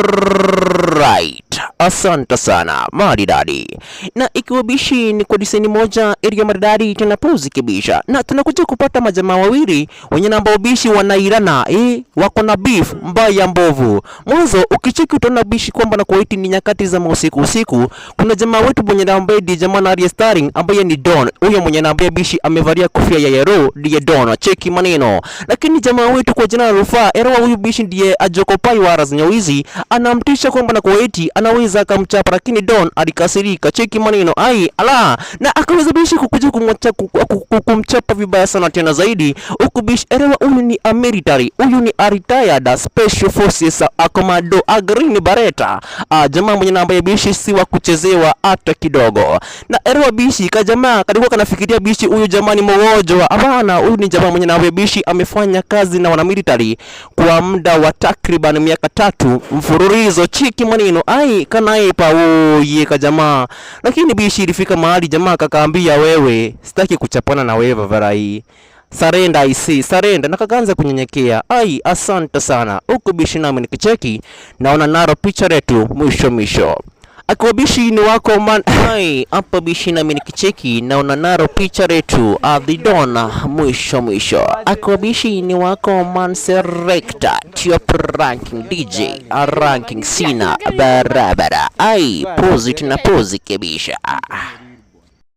Alright. Asante sana maridadi. Na ikiwa bishi ni kwa diseni moja area maridadi tunapozi kibisha. Na tunakuja kupata majamaa wawili wenye namba bishi wanairana wako na beef mbaya mbovu. Mwanzo ukicheki utaona bishi kwamba na kuwaiti ni nyakati za usiku. Kuna jamaa wetu mwenye namba jamaa na starring ambaye ni Don. Huyo mwenye namba bishi amevalia kofia ya yellow ndiye Don. Cheki maneno. Lakini jamaa wetu kwa jina la Rufaa era huyu bishi ndiye ajokopai wa raznyawizi anamtisha kwamba na kuwaiti anaweza akamchapa, lakini Don alikasirika. Cheki maneno na akaweza bishi kukuja kumchapa vibaya sana tena zaidi. Huku bishi elewa huyu ni military, huyu ni retired special forces commando Green Beretta. Jamaa mwenye namba ya bishi si wa kuchezewa hata kidogo. Na elewa bishi ka jamaa kalikuwa kanafikiria bishi huyu jamaa ni mgonjwa. Hapana, huyu ni jamaa mwenye namba ya bishi amefanya kazi na wana military kwa muda wa takriban miaka 3 mfululizo. Cheki maneno kanaipa ka jamaa. Lakini bishi ilifika mahali jamaa kakaambia, wewe sitaki kuchapana na wewe varai, surrender surrender, na kakaanza kunyenyekea. Asante sana. Huko bishi nami nikicheki naona naro picha letu mwisho akiwa bishi ni wako man. Hapa bishi nami nikicheki naona naro picha letu the Don mwisho akiwa bishi ni wako man selector top ranking DJ ranking sina barabara. Pose kibisha.